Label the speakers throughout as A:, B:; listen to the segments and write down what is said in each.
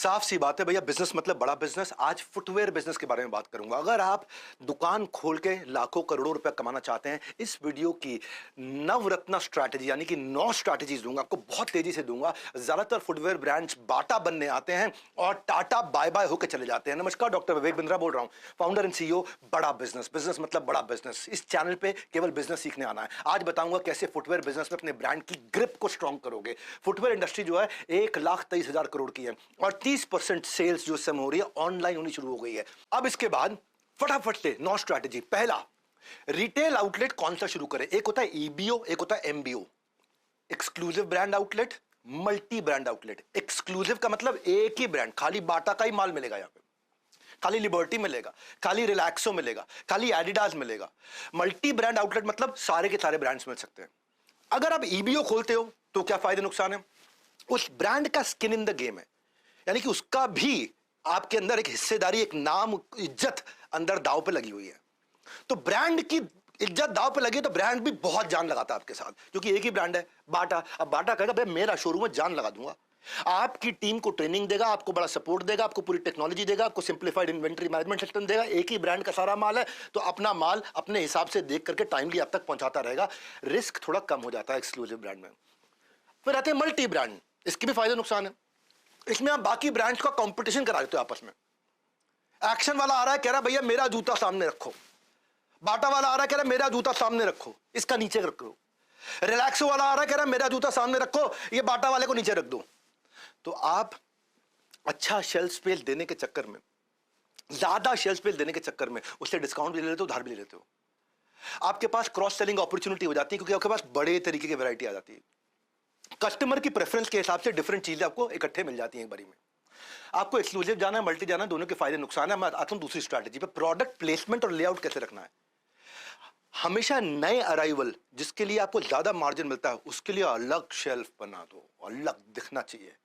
A: साफ सी बात है भैया, बिजनेस मतलब बड़ा बिजनेस। आज फुटवेयर बिजनेस के बारे में बात करूंगा। अगर आप दुकान खोल के लाखों करोड़ों रुपए कमाना चाहते हैं, इस वीडियो की नवरत्न स्ट्रैटेजी यानी कि 9 स्ट्रैटेजीज दूंगा आपको, बहुत तेजी से दूंगा। ज्यादातर फुटवेयर ब्रांड्स बाटा बनने आते हैं और टाटा बाय बाय होकर चले जाते हैं। नमस्कार, डॉक्टर विवेक बिंद्रा बोल रहा हूं, फाउंडर एंड सीईओ बड़ा बिजनेस। बिजनेस मतलब बड़ा बिजनेस। इस चैनल पे केवल बिजनेस सीखने आना है। आज बताऊंगा कैसे फुटवेयर बिजनेस में अपने ब्रांड की ग्रिप को स्ट्रॉन्ग करोगे। फुटवेयर इंडस्ट्री जो है 1,23,000 करोड़ की है और 30% सेल्स जो समय हो रही है ऑनलाइन होनी शुरू हो गई है। अब इसके बाद फटाफट से 9 स्ट्रैटेजी। पहला, रिटेल आउटलेट कौन सा शुरू करें। एक होता है ईबीओ, एक होता है MBO, exclusive brand outlet, multi brand outlet. Exclusive का मतलब एक ही ब्रांड, खाली बाटा का ही माल मिलेगा यहां पे, खाली लिबर्टी मिलेगा, खाली रिलैक्सो मिलेगा, खाली एडिडास मिलेगा। मल्टी ब्रांड आउटलेट मतलब सारे के सारे ब्रांड्स मिल सकते हैं। अगर आप ईबीओ खोलते हो तो क्या फायदे नुकसान है, उस ब्रांड का स्किन इन द गेम है, यानी कि उसका भी आपके अंदर एक हिस्सेदारी, एक नाम, इज्जत अंदर दांव पे लगी हुई है। तो ब्रांड की इज्जत दांव पे लगी तो ब्रांड भी बहुत जान लगाता है आपके साथ, क्योंकि एक ही ब्रांड है बाटा। अब बाटा कहेगा भाई मेरा शोरूम है, जान लगा दूंगा। आपकी टीम को ट्रेनिंग देगा, आपको बड़ा सपोर्ट देगा, आपको पूरी टेक्नोलॉजी देगा, आपको सिंप्लीफाइड इन्वेंटरी मैनेजमेंट सिस्टम देगा। एक ही ब्रांड का सारा माल है तो अपना माल अपने हिसाब से देख करके टाइमली आप तक पहुंचाता रहेगा। रिस्क थोड़ा कम हो जाता है एक्सक्लूसिव ब्रांड में। फिर आते हैं मल्टी ब्रांड। इसके भी फायदे नुकसान है। इसमें आप बाकी ब्रांड्स का कंपटीशन करा देते हो आपस में। एक्शन वाला आ रहा है, कह रहा है भैया मेरा जूता सामने रखो। बाटा वाला आ रहा है, कह रहा है मेरा जूता सामने रखो, इसका नीचे रखो। रिलैक्सो वाला आ रहा है, कह रहा है मेरा जूता सामने रखो, ये बाटा वाले को नीचे रख दो। तो आप अच्छा शेल्फ स्पेस देने के चक्कर में, ज्यादा शेल्फ स्पेस देने के चक्कर में उससे डिस्काउंट भी ले लेते हो, उधार भी ले लेते हो। आपके पास क्रॉस सेलिंग अपॉर्चुनिटी हो जाती है, क्योंकि आपके पास बड़े तरीके की वैरायटी आ जाती है। कस्टमर की प्रेफरेंस के हिसाब से डिफरेंट चीजें आपको इकट्ठे मिल जाती हैं एक बारी में। आपको एक्सक्लूसिव जाना है, मल्टी जाना है, दोनों के फायदे नुकसान है। मैं आता हूं दूसरी स्ट्रैटेजी पे, प्रोडक्ट प्लेसमेंट और लेआउट कैसे रखना है। हमेशा नए अराइवल जिसके लिए आपको ज्यादा मार्जिन मिलता है उसके लिए अलग शेल्फ बना दो, अलग दिखना चाहिए,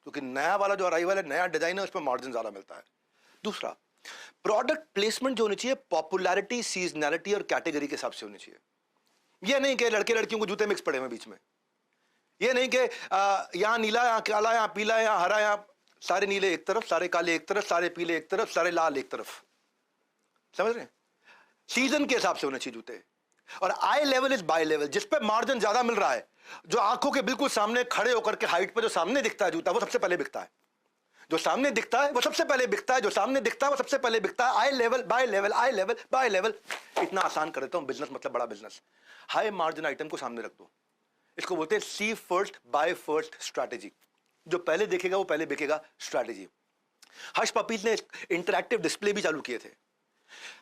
A: क्योंकि नया वाला जो अराइवल है, नया डिजाइन है, उस पर मार्जिन ज्यादा मिलता है। दूसरा, प्रोडक्ट प्लेसमेंट जो होनी चाहिए पॉपुलैरिटी, सीजनैलिटी और कैटेगरी के हिसाब से होनी चाहिए। यह नहीं कि लड़के लड़कियों को जूते मिक्स पड़े हुए बीच में। ये नहीं कि यहां नीला, यहां काला, यहां पीला, यहां हरा, यहां सारे नीले एक तरफ, सारे काले एक तरफ, सारे पीले एक तरफ, सारे लाल एक तरफ। समझ रहे हैं? सीजन के हिसाब से होने चाहिए जूते। और आई लेवल इज बाय लेवल, जिस पे मार्जिन ज्यादा मिल रहा है, जो आंखों के बिल्कुल सामने खड़े होकर के हाइट पे जो सामने दिखता है जूता, वो सबसे पहले बिकता है। जो सामने दिखता है वो सबसे पहले बिकता है, जो सामने दिखता है वो सबसे पहले बिकता है। Eye level buy level, eye level buy level. इतना आसान कर देता हूं, बिजनेस मतलब बड़ा बिजनेस। हाई मार्जिन आइटम को सामने रख दो। इसको बोलते हैं सी फर्स्ट बाय फर्स्ट स्ट्रैटेजी। जो पहले देखेगा वो पहले बिकेगा स्ट्रैटेजी। हर्ष पपीज ने इंटरैक्टिव डिस्प्ले भी चालू किए थे।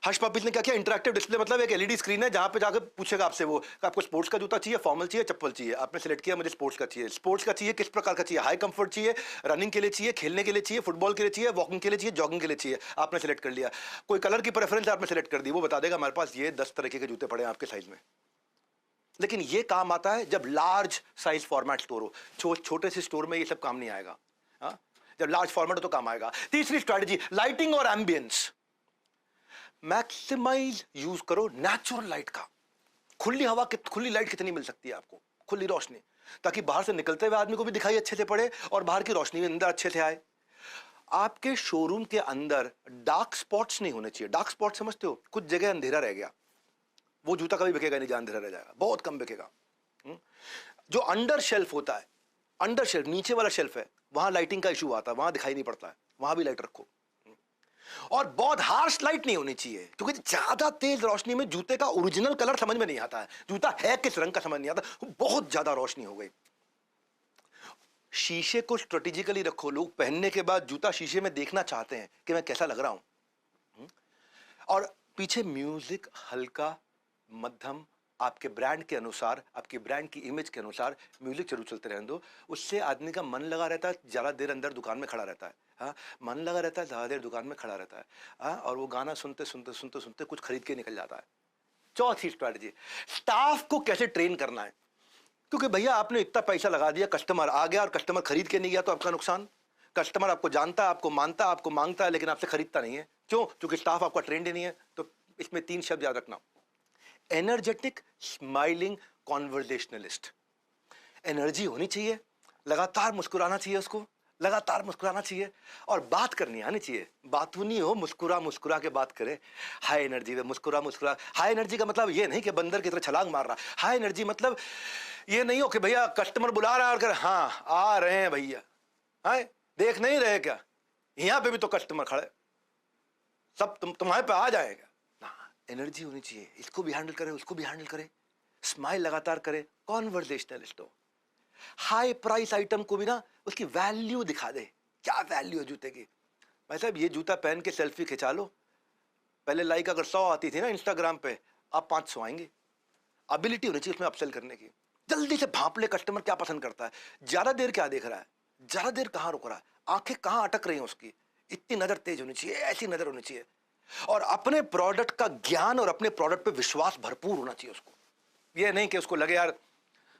A: हर्ष पपीज ने क्या किया, इंटरैक्टिव डिस्प्ले मतलब एक एलईडी स्क्रीन है जहां पे जाकर पूछेगा आपसे वो, आपको स्पोर्ट्स का जूता चाहिए, फॉर्मल चाहिए, चप्पल चाहिए। आपने सिलेक्ट किया मुझे स्पोर्ट्स का चाहिए। स्पोर्ट्स का चाहिए किस प्रकार का चाहिए, हाई कंफर्ट चाहिए, रनिंग के लिए चाहिए, खेलने के लिए चाहिए, फुटबॉल के लिए चाहिए, वॉकिंग के लिए चाहिए, जॉगिंग के लिए चाहिए। आपने सिलेक्ट कर लिया। कोई कलर की प्रेफरेंस आपने सिलेक्ट कर दी, वो बता देगा हमारे पास ये 10 तरह के जूते पड़े हैं आपके साइज में। लेकिन ये काम आता है जब लार्ज साइज फॉर्मेट स्टोर हो। छोटे से स्टोर में ये सब काम नहीं आएगा। हा? जब लार्ज फॉर्मेट हो तो काम आएगा। तीसरी स्ट्रैटेजी, लाइटिंग और एम्बियंस। मैक्सिमाइज यूज करो नेचुरल लाइट का। खुली हवा, खुली लाइट कितनी मिल सकती है आपको, खुली रोशनी, ताकि बाहर से निकलते हुए आदमी को भी दिखाई अच्छे से पड़े और बाहर की रोशनी भी अंदर अच्छे से आए। आपके शोरूम के अंदर डार्क स्पॉट्स नहीं होने चाहिए। डार्क स्पॉट समझते हो, कुछ जगह अंधेरा रह गया, वो जूता कभी बिकेगा नहीं, जहां अंधेरा रह जाएगा, बहुत कम बिकेगा। जो अंडर शेल्फ होता है, अंडर शेल्फ नीचे वाला शेल्फ है, वहां लाइटिंग का इशू आता है, वहां दिखाई नहीं पड़ता है, वहां भी लाइट रखो। और बहुत हार्श लाइट नहीं होनी चाहिए, क्योंकि ज्यादा तेज रोशनी में जूते का ओरिजिनल कलर समझ में नहीं आता है, जूता है किस रंग का समझ नहीं आता, बहुत ज्यादा रोशनी हो गई। शीशे को स्ट्रेटेजिकली रखो। लोग पहनने के बाद जूता शीशे में देखना चाहते हैं कि मैं कैसा लग रहा हूं। और पीछे म्यूजिक हल्का मध्यम, आपके ब्रांड के अनुसार, आपकी ब्रांड की इमेज के अनुसार म्यूजिक जरूर चलते रहने दो। उससे आदमी का मन लगा रहता है, ज्यादा देर अंदर दुकान में खड़ा रहता है। हाँ, मन लगा रहता है, ज्यादा देर दुकान में खड़ा रहता है। हाँ, और वो गाना सुनते सुनते सुनते सुनते कुछ खरीद के निकल जाता है। चौथी स्ट्रैटेजी, स्टाफ को कैसे ट्रेन करना है। क्योंकि भैया आपने इतना पैसा लगा दिया, कस्टमर आ गया और कस्टमर खरीद के नहीं गया तो आपका नुकसान। कस्टमर आपको जानता है, आपको मानता है, आपको मांगता है, लेकिन आपसे खरीदता नहीं है। क्यों? क्योंकि स्टाफ आपका ट्रेंड ही नहीं है। तो इसमें 3 शब्द याद रखना, एनर्जेटिक, स्माइलिंग, कॉन्वर्जेशनलिस्ट। एनर्जी होनी चाहिए, लगातार मुस्कुराना चाहिए उसको, लगातार मुस्कुराना चाहिए और बात करनी आनी चाहिए। बातूनी हो, मुस्कुरा मुस्कुरा के बात करे। हाई एनर्जी में मुस्कुरा मुस्कुरा। हाई एनर्जी का मतलब ये नहीं कि बंदर की तरह छलांग मार रहा। हाई एनर्जी मतलब ये नहीं हो कि भैया कस्टमर बुला रहा है और कर हाँ आ रहे हैं भैया, हाय देख नहीं रहे क्या, यहाँ पे भी तो कस्टमर खड़े, सब तुम्हारे पे आ जाएगा ना। एनर्जी होनी चाहिए, इसको भी हैंडल करे, उसको भी हैंडल करे, स्माइल लगातार करे, कॉन्वर्सेशनलिस्ट हो। हाई प्राइस आइटम को भी ना उसकी वैल्यू दिखा दे, क्या वैल्यू है जूते की। भाई साहब ये जूता पहन के सेल्फी खिंचा लो, पहले लाइक अगर 100 आती थी ना इंस्टाग्राम पे, अब 500 आएंगे। एबिलिटी होनी चाहिए उसमें अपसेल करने की। जल्दी से भांप ले कस्टमर क्या पसंद करता है, ज्यादा देर क्या देख रहा है, ज्यादा देर कहाँ रुक रहा है, आंखें कहाँ अटक रही हैं उसकी, इतनी नजर तेज होनी चाहिए, ऐसी नजर होनी चाहिए। और अपने प्रोडक्ट का ज्ञान और अपने प्रोडक्ट पे विश्वास भरपूर होना चाहिए उसको। ये नहीं कि उसको लगे यार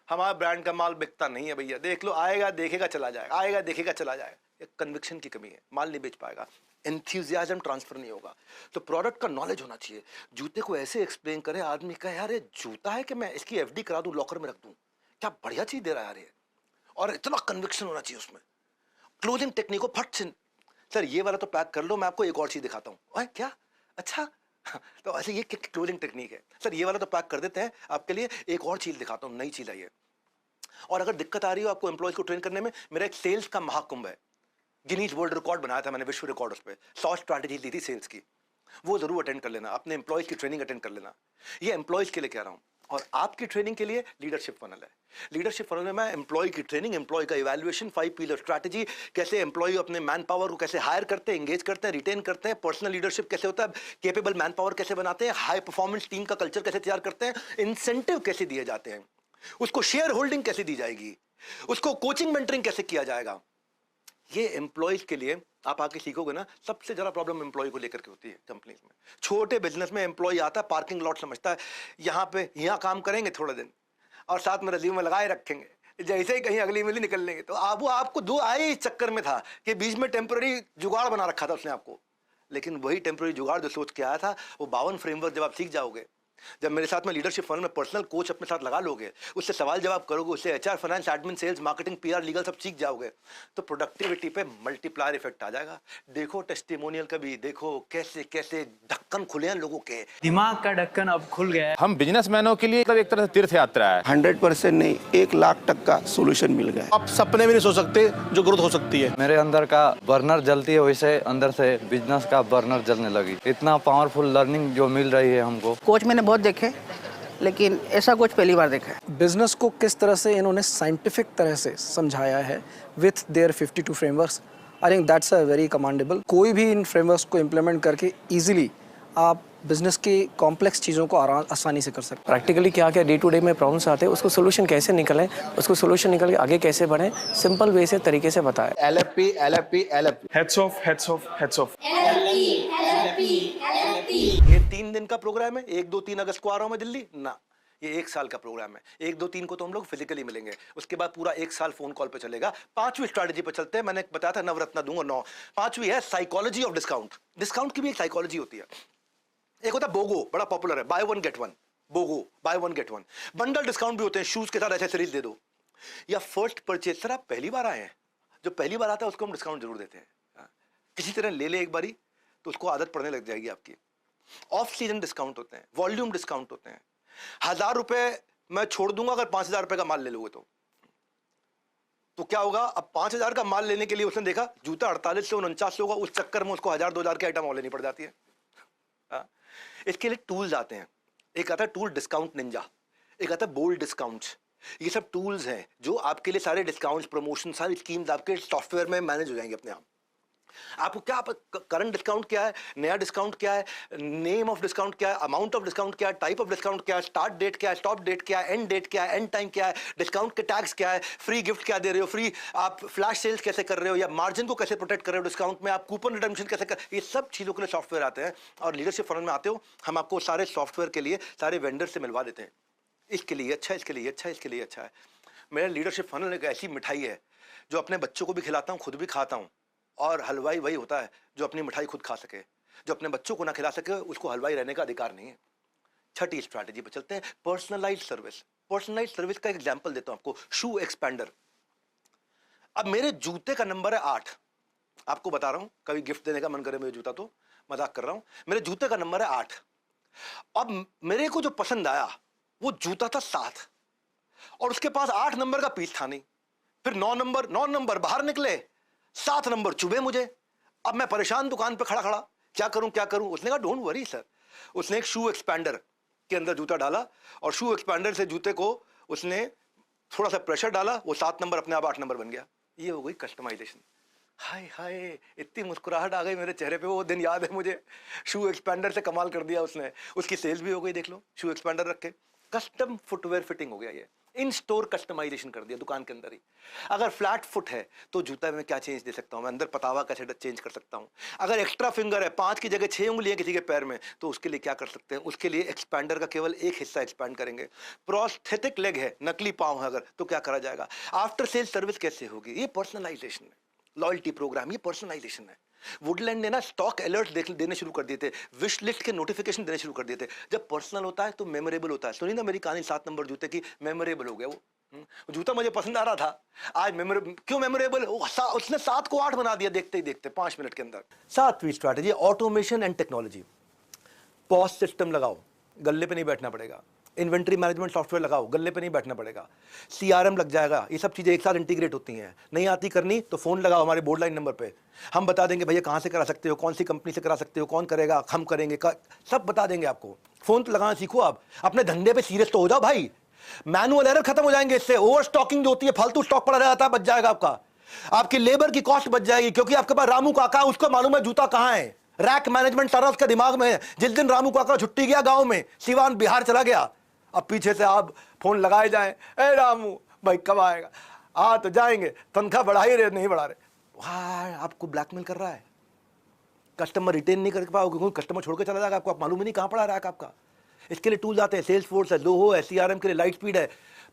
A: हमारा ब्रांड का माल बिकता नहीं है भैया, देख लो आएगा देखेगा चला जाएगा, आएगा देखेगा चला जाएगा। एक कन्विक्शन की कमी है, माल नहीं बेच पाएगा, एंथुसियाज्म ट्रांसफर नहीं होगा। तो प्रोडक्ट का नॉलेज होना चाहिए। जूते को ऐसे एक्सप्लेन करे आदमी का यार ये जूता है कि मैं इसकी एफडी करा दूं, लॉकर में रख दूं, क्या बढ़िया चीज दे रहा है यार ये। और इतना कन्विक्शन होना चाहिए उसमें। क्लोजिंग टेक्निक को फट से, सर ये वाला तो पैक कर लो, मैं आपको एक और चीज दिखाता हूँ। क्या अच्छा तो ऐसे ये क्लोजिंग टेक्निक है, सर ये वाला तो पैक कर देते हैं आपके लिए, एक और चीज दिखाता हूँ, नई चीज आई है। और अगर दिक्कत आ रही हो आपको एम्प्लॉयज को ट्रेन करने में, मेरा एक सेल्स का महाकुंभ है, गिनीज वर्ल्ड रिकॉर्ड बनाया था मैंने, विश्व रिकॉर्ड उस पर 100 स्ट्रैटेजी दी थी सेल्स की, वो जरूर अटेंड कर लेना, अपने एम्प्लॉयज की ट्रेनिंग अटेंड कर लेना। ये एम्प्लॉयज के लिए कह रहा हूँ। और आपकी ट्रेनिंग के लिए लीडरशिप फनल है। लीडरशिप फनल में मैं एम्प्लॉय की ट्रेनिंग, एम्प्लॉय का इवैल्यूएशन, 5 पिलर स्ट्रैटेजी, कैसे एम्प्लॉय अपने मैन पावर को कैसे हायर करते हैं, एंगेज करते हैं, रिटेन करते हैं, पर्सनल लीडरशिप कैसे होता है, केपेबल मैन पावर कैसे बनाते हैं, हाई परफॉर्मेंस टीम का कल्चर कैसे तैयार करते हैं, इंसेंटिव कैसे दिए जाते हैं, उसको शेयर होल्डिंग कैसे दी जाएगी, उसको कोचिंग मेंटरिंग कैसे किया जाएगा। ये एम्प्लॉयज के लिए आप आके सीखोगे ना। सबसे ज्यादा प्रॉब्लम एम्प्लॉय को लेकर के होती है कंपनीज में। छोटे बिजनेस में एम्प्लॉय आता है, पार्किंग लॉट समझता है, यहाँ पे यहाँ काम करेंगे थोड़ा दिन और साथ में रिज्यूम में लगाए रखेंगे, जैसे ही कहीं अगली मिली निकल लेंगे। तो वो आपको दो आए इस चक्कर में था कि बीच में टेम्पररी जुगाड़ बना रखा था उसने आपको। लेकिन वही टेम्पररी जुगाड़ जो सोच के आया था, वो 52 फ्रेमवर्क जब आप सीख जाओगे, जब मेरे साथ में लीडरशिप फनल में पर्सनल कोच अपने साथ लगा लोगे, उससे सवाल जवाब करोगे, उससे HR, finance, admin, sales, marketing, PR, legal सब सीख जाओगे, तो प्रोडक्टिविटी पे मल्टीप्लायर इफेक्ट आ जाएगा। देखो टेस्टिमोनियल का भी, देखो कैसे कैसे ढक्कन खुले हैं लोगों के,
B: दिमाग का ढक्कन अब खुल गया है।
C: हम बिजनेसमैनों के लिए एक तरह से तीर्थ यात्रा है।
D: 100% नहीं, 1,00,000 तक का सोल्यूशन मिल गया।
E: आप सपने भी नहीं सोच सकते जो ग्रोथ हो सकती है।
F: मेरे अंदर का बर्नर जलती है, वैसे अंदर से बिजनेस का बर्नर जलने लगी। इतना पावरफुल लर्निंग जो मिल रही है हमको।
G: कोच मैंने बहुत देखे, लेकिन ऐसा कोच पहली बार देखा है।
H: बिजनेस को किस तरह से इन्होंने साइंटिफिक तरह से समझाया है with their 52 frameworks, I think that's a very commendable. कोई भी इन फ्रेमवर्क्स को इम्प्लीमेंट करके इजीली आप बिजनेस की कॉम्प्लेक्स चीज़ों को आसानी से कर सकते हैं।
I: प्रैक्टिकली क्या क्या डे टू डे में प्रॉब्लम्स आते हैं, उसको सोल्यूशन कैसे निकलें, उसको सोल्यूशन निकल के आगे कैसे बढ़ें, सिंपल वे से तरीके से बताएं।
E: LFP, LFP, LFP।
B: Heads of, heads of, heads of.
A: ये 3 दिन का प्रोग्राम है, 1, 2, 3 अगस्त को आ रहा हूं मैं दिल्ली ना, ये 1 साल का प्रोग्राम है। 1, 2, 3 को तो हम लोग फिजिकली मिलेंगे, उसके बाद पूरा 1 साल फोन कॉल पे चलेगा। 5वीं स्ट्रैटेजी पे चलते हैं। मैंने बताया था नवरत्न दूंगा 9, 5वीं है साइकोलॉजी ऑफ डिस्काउंट। डिस्काउंट की भी एक साइकोलॉजी होती है। एक होता है बोगो, बड़ा पॉपुलर है, buy 1 get 1, BOGO buy 1 get 1। Bundle discount भी होते हैं, शूज के साथ एक्सेसरीज दे दो, या फर्स्ट परचेज। सर आप पहली बार आए हैं, जो पहली बार आता है उसको हम डिस्काउंट जरूर देते हैं। किसी तरह ले ले एक बारी तो उसको आदत पड़ने लग जाएगी आपकी। ऑफ सीजन डिस्काउंट होते हैं, वॉल्यूम डिस्काउंट होते हैं। 1000 रुपए मैं छोड़ दूंगा अगर 5000 रुपए का माल ले लोगे तो क्या होगा। अब 5000 का माल लेने के लिए उसने देखा जूता 48 से 49 होगा, उस चक्कर में उसको 1000-2000 की आइटम और लेनी पड़ जाती है। इसके लिए टूल्स आते हैं, एक आता है टूल डिस्काउंट निंजा, एक आता है बोल्ड डिस्काउंट्स। ये सब टूल्स हैं जो आपके लिए सारे डिस्काउंट्स, प्रमोशन, सारी स्कीम्स आपके सॉफ्टवेयर में मैनेज हो जाएंगे अपने आप। आपको क्या करंट डिस्काउंट क्या है, नया डिस्काउंट क्या है, नेम ऑफ डिस्काउंट क्या है, अमाउंट ऑफ डिस्काउंट क्या है, टाइप ऑफ डिस्काउंट क्या है, स्टार्ट डेट क्या है, स्टॉप डेट क्या है, एंड डेट क्या है, एंड टाइम क्या है, डिस्काउंट के टैग्स क्या है, फ्री गिफ्ट क्या दे रहे हो, फ्री आप फ्लैश सेल्स कैसे कर रहे हो, या मार्जिन को कैसे प्रोटेक्ट कर रहे हो डिस्काउंट में, आप कूपन रिडम्पशन कैसे कर, ये सब चीज़ों के लिए सॉफ्टवेयर आते हैं। और लीडरशिप फनल में आते हो, हम आपको सारे सॉफ्टवेयर के लिए सारे वेंडर से मिलवा देते हैं। इसके लिए अच्छा है, इसके लिए अच्छा है, इसके लिए अच्छा है। मेरा लीडरशिप फनल एक ऐसी मिठाई है जो अपने बच्चों को भी खिलाता हूँ, खुद भी खाता हूँ। और हलवाई वही होता है जो अपनी मिठाई खुद खा सके, जो अपने बच्चों को ना खिला सके उसको हलवाई रहने का अधिकार नहीं है। 6ठी स्ट्रैटेजी पर चलते हैं, पर्सनलाइज्ड सर्विस। पर्सनलाइज्ड सर्विस का एग्जांपल देता हूं आपको, शू एक्सपेंडर। अब मेरे जूते का नंबर है 8, आपको बता रहा हूं, कभी गिफ्ट देने का मन करे मुझे जूता तो मजाक कर रहा हूं, मेरे जूते का नंबर है 8। अब मेरे को जो पसंद आया वो जूता था 7 और उसके पास 8 नंबर का पीस था नहीं। फिर 9 नंबर बाहर निकले, 7 नंबर चुभे मुझे। अब मैं परेशान दुकान पे खड़ा खड़ा, क्या करूं। उसने कहा डोंट वरी सर। उसने एक शू एक्सपैंडर के अंदर जूता डाला और शू एक्सपैंडर से जूते को उसने थोड़ा सा प्रेशर डाला, वो 7 नंबर अपने आप 8 नंबर बन गया। ये हो गई कस्टमाइजेशन। हाय हाय, इतनी मुस्कुराहट आ गई मेरे चेहरे पे, वो दिन याद है मुझे। शू एक्सपैंडर से कमाल कर दिया उसने, उसकी सेल्स भी हो गई, देख लो, शू एक्सपैंडर रख के कस्टम फुटवेयर फिटिंग हो गया। ये इन स्टोर कस्टमाइजेशन कर दिया दुकान के अंदर ही। अगर फ्लैट फुट है तो जूता में क्या चेंज दे सकता हूं मैं, अंदर पतावा कैसे चेंज कर सकता हूं। अगर एक्स्ट्रा फिंगर है, 5 की जगह 6 उंगलियां किसी के पैर में, तो उसके लिए क्या कर सकते हैं, उसके लिए एक्सपैंडर का केवल एक हिस्सा एक्सपैंड करेंगे। प्रोस्थेटिक लेग है, नकली पांव है अगर, तो क्या करा जाएगा। आफ्टर सेल सर्विस कैसे होगी, ये पर्सनलाइजेशन है। लॉयल्टी प्रोग्राम, ये पर्सनलाइजेशन है। वुडलैंड ने ना स्टॉक अलर्ट देने शुरू कर दिए थे, विश लिस्ट के नोटिफिकेशन देने शुरू कर दिए थे। जब पर्सनल होता है तो मेमोरेबल होता है। सुनी ना मेरी कहानी 7 नंबर जूते की, मेमोरेबल हो गया वो। जूता मुझे पसंद आ रहा था, आज मेमोरेबल क्यों मेमोरेबल, उसने 7 को 8 बना दिया देखते ही देखते 5 मिनट के अंदर। 7वीं strategy, automation and technology. POS system लगाओ, गल्ले पे नहीं बैठना पड़ेगा। इन्वेंट्री मैनेजमेंट सॉफ्टवेयर लगाओ, गल्ले पे नहीं बैठना पड़ेगा। CRM लग जाएगा, ये सब चीज़ें एक साथ इंटीग्रेट होती हैं। नहीं आती करनी तो फ़ोन लगाओ हमारे बोर्ड लाइन नंबर पे, हम बता देंगे भैया कहाँ से करा सकते हो, कौन सी कंपनी से करा सकते हो, कौन करेगा, हम करेंगे, सब बता देंगे आपको। फ़ोन तो लगाना सीखो आप, अपने धंधे पे सीरियस तो हो जाओ भाई। मैनुअल एरर खत्म हो जाएंगे इससे, ओवर स्टॉकिंग जो होती है, फालतू स्टॉक पड़ा रहता है, बच जाएगा आपका। आपकी लेबर की कॉस्ट बच जाएगी, क्योंकि आपके पास रामू काका, उसको मालूम है जूता कहाँ है। रैक मैनेजमेंट सारा उसके दिमाग में है। जिस दिन रामू काका छुट्टी गया गाँव में, सिवान बिहार चला गया, अब पीछे से आप फोन लगाए जाएं, ए रामू भाई कब आएगा, आ तो जाएंगे, तनख्वाह बढ़ा ही रहे, नहीं बढ़ा रहे, वाह आपको ब्लैकमेल कर रहा है। कस्टमर रिटेन नहीं कर पाओगे, क्योंकि कस्टमर छोड़ के चला जाएगा आपको, आप मालूम ही नहीं कहाँ पड़ा रहा है आपका। इसके लिए टूल आते हैं, सेल्स फोर्स है, लोहो है, CRM के लिए लाइट स्पीड है,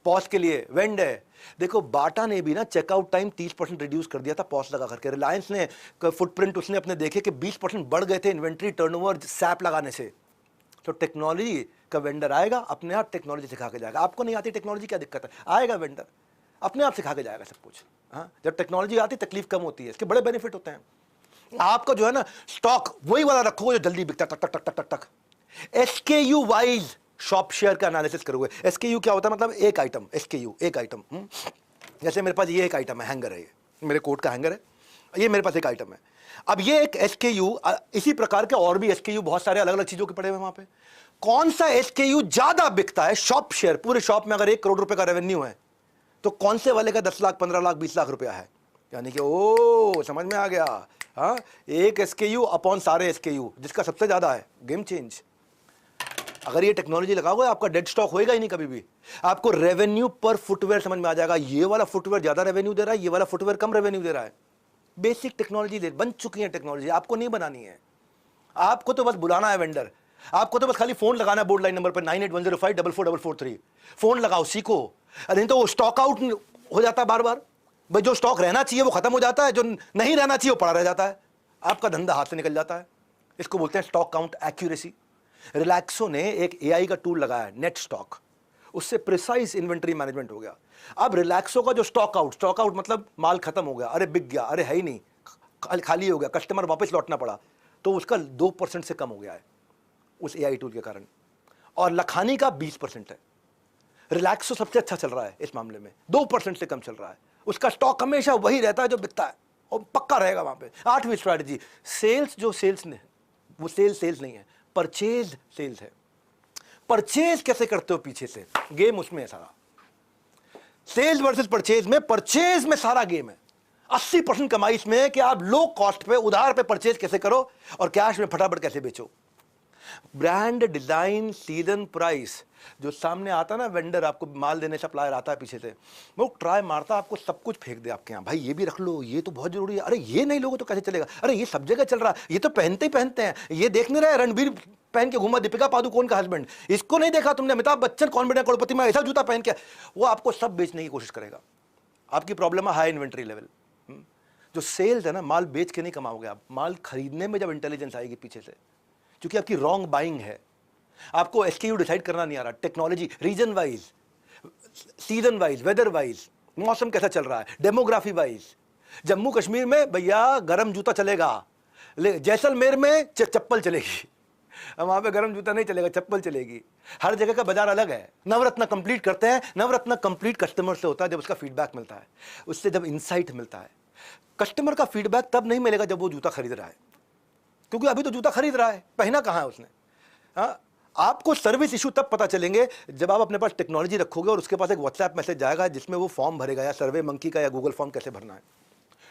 A: पॉज के लिए वेंड है। देखो बाटा ने भी ना चेकआउट टाइम 30% रिड्यूस कर दिया था पॉज लगा करके। रिलायंस ने फुटप्रिंट उसने अपने देखे कि 20% बढ़ गए थे इन्वेंट्री टर्नओवर सैप लगाने से। तो टेक्नोलॉजी का वेंडर आएगा, अपने आप टेक्नोलॉजी सिखा के जाएगा। आपको नहीं आती टेक्नोलॉजी, क्या दिक्कत है, आएगा वेंडर अपने आप सिखा के जाएगा सब कुछ। हाँ, जब टेक्नोलॉजी आती तकलीफ कम होती है, इसके बड़े बेनिफिट होते हैं। आपका जो है ना स्टॉक वही वाला रखोगे जो जल्दी बिकता है, टक टक टक टक टक। SKU वाइज शॉप शेयर का एनालिसिस करोगे। SKU क्या होता है, मतलब एक आइटम, SKU एक आइटम। जैसे मेरे पास ये एक आइटम है, हैंगर है, ये मेरे कोट का हैंगर है, ये मेरे पास एक आइटम है। अब ये एक SKU, इसी प्रकार के और भी SKU बहुत सारे अलग अलग चीजों के पड़े हुए वहां पे। कौन सा SKU ज्यादा बिकता है, शॉप शेयर, पूरे शॉप में अगर 1 करोड़ रुपए का रेवेन्यू है तो कौन से वाले का 10 लाख 15 लाख 20 लाख रुपया है। यानी कि ओ समझ में आ गया। हाँ, एक SKU अपॉन सारे SKU, जिसका सबसे ज्यादा है, गेम चेंज। अगर ये टेक्नोलॉजी लगाओगे आपका डेड स्टॉक होएगा ही नहीं कभी भी। आपको रेवेन्यू पर फुटवेयर समझ में आ जाएगा, ये वाला फुटवेयर ज्यादा रेवेन्यू दे रहा है, ये वाला फुटवेयर कम रेवेन्यू दे रहा है। बेसिक टेक्नोलॉजी बन चुकी है टेक्नोलॉजी, आपको नहीं बनानी है। आपको तो बस बुलाना है वेंडर, आपको तो बस खाली फोन लगाना है बोर्ड लाइन नंबर पर 9810544443। फोन लगाओ, सीखो। नहीं तो वो स्टॉक आउट हो जाता है बार बार। भाई जो स्टॉक रहना चाहिए वो खत्म हो जाता है, जो नहीं रहना चाहिए वो पड़ा रह जाता है, आपका धंधा हाथ से निकल जाता है। इसको बोलते हैं स्टॉक काउंट एक्यूरेसी। रिलैक्सो ने एक AI का टूल लगाया, नेट स्टॉक, उससे प्रिसाइज इन्वेंट्री मैनेजमेंट हो गया। अब रिलैक्सो का जो स्टॉक आउट मतलब माल खत्म हो गया, अरे बिक गया, अरे है ही नहीं, खाली हो गया, कस्टमर वापस लौटना पड़ा, तो उसका 2% से कम हो गया है उस AI टूल के कारण। और लखानी का 20% है। रिलैक्सो सबसे अच्छा चल रहा है इस मामले में, 2% से कम चल रहा है। उसका स्टॉक हमेशा वही रहता है जो बिकता है, और पक्का रहेगा वहां पे। 8वीं स्ट्रैटेजी, सेल्स जो सेल्स ने, वो सेल्स नहीं है, परचेज सेल्स है। परचेज कैसे करते हो, पीछे से गेम उसमें है सारा। सेल्स वर्सेस परचेज में, परचेज में सारा गेम है। 80% कमाई इसमें है कि आप लो कॉस्ट पे उधार पे परचेज कैसे करो और कैश में फटाफट कैसे बेचो। ब्रांड, डिजाइन, सीजन, प्राइस, जो सामने आता ना वेंडर, आपको माल देने सप्लायर आता है पीछे से, वो ट्राई मारता है, आपको सब कुछ फेंक दे आपके यहाँ, भाई ये भी रख लो, ये तो बहुत जरूरी है, अरे ये नहीं लोगे तो कैसे चलेगा, अरे ये सब जगह चल रहा है, ये तो पहनते ही पहनते हैं, ये देख नहीं रहे रणबीर पहन के घूमा, दीपिका पादुकोण का हस्बैंड, इसको नहीं देखा तुमने, अमिताभ बच्चन कौन बना करोड़पति में ऐसा जूता पहन के, वो आपको सब बेचने की कोशिश करेगा। आपकी प्रॉब्लम है हाई इन्वेंट्री लेवल। जो सेल्स है ना, माल बेच के नहीं कमाओगे आप, माल खरीदने में जब इंटेलिजेंस आएगी पीछे से, क्योंकि आपकी रॉन्ग बाइंग है, आपको SKU डिसाइड करना नहीं आ रहा, technology, region wise, season wise, weather wise, मौसम कैसा चल रहा है, डेमोग्राफी वाइज। जम्मू कश्मीर में भैया गर्म जूता चलेगा, जैसलमेर में चप्पल चलेगी, वहां पे गर्म जूता नहीं चलेगा, चप्पल चलेगी। हर जगह का बाजार अलग है। नवरत्न कंप्लीट करते हैं, नवरत्न कंप्लीट कस्टमर से होता है जब उसका फीडबैक मिलता है, उससे जब इंसाइट मिलता है। कस्टमर का फीडबैक तब नहीं मिलेगा जब वो जूता खरीद रहा है, क्योंकि अभी तो जूता खरीद रहा है, पहना कहाँ है उसने। हाँ, आपको सर्विस इशू तब पता चलेंगे जब आप अपने पास टेक्नोलॉजी रखोगे और उसके पास एक व्हाट्सएप मैसेज जाएगा जिसमें वो फॉर्म भरेगा, या सर्वे मंकी का या गूगल फॉर्म कैसे भरना है,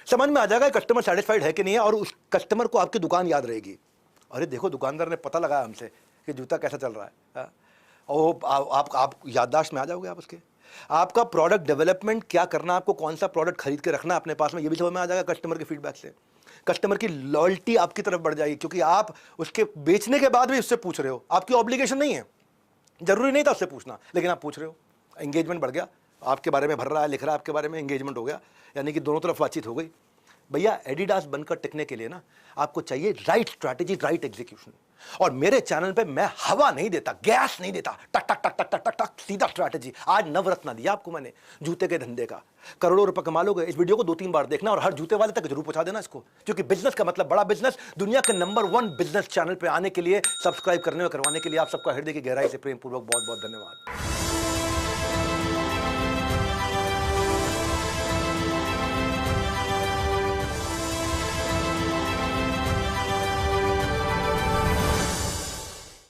A: समझ में आ जाएगा कस्टमर सेटिस्फाइड है कि नहीं है, और उस कस्टमर को आपकी दुकान याद रहेगी। अरे देखो दुकानदार ने पता लगाया हमसे कि जूता कैसा चल रहा है। हाँ? और आप याददाश्त में आ जाओगे आप उसके। आपका प्रोडक्ट डेवलपमेंट क्या करना, आपको कौन सा प्रोडक्ट खरीद के रखना है अपने पास में, ये भी समझ में आ जाएगा कस्टमर के फीडबैक से। कस्टमर की लॉयल्टी आपकी तरफ बढ़ जाएगी, क्योंकि आप उसके बेचने के बाद भी उससे पूछ रहे हो। आपकी ऑब्लिगेशन नहीं है, जरूरी नहीं था उससे पूछना, लेकिन आप पूछ रहे हो। एंगेजमेंट बढ़ गया, आपके बारे में भर रहा है, लिख रहा है आपके बारे में, एंगेजमेंट हो गया, यानी कि दोनों तरफ बातचीत हो गई। भैया एडिडास बनकर टिकने के लिए ना आपको चाहिए राइट स्ट्रैटेजी, राइट एग्जीक्यूशन। और मेरे चैनल पे मैं हवा नहीं देता, गैस नहीं देता, टक टक टक टक टक टक टक, सीधा स्ट्रैटेजी। आज नवरत्न दिया आपको मैंने जूते के धंधे का, करोड़ों रुपए कमा लोगे। इस वीडियो को 2-3 बार देखना और हर जूते वाले तक जरूर पहुंचा देना इसको, क्योंकि बिजनेस का मतलब बड़ा बिजनेस। दुनिया के नंबर 1 बिजनेस चैनल पे आने के लिए, सब्सक्राइब करने और करवाने के लिए आप सबका हृदय की गहराई से प्रेम पूर्वक बहुत बहुत धन्यवाद।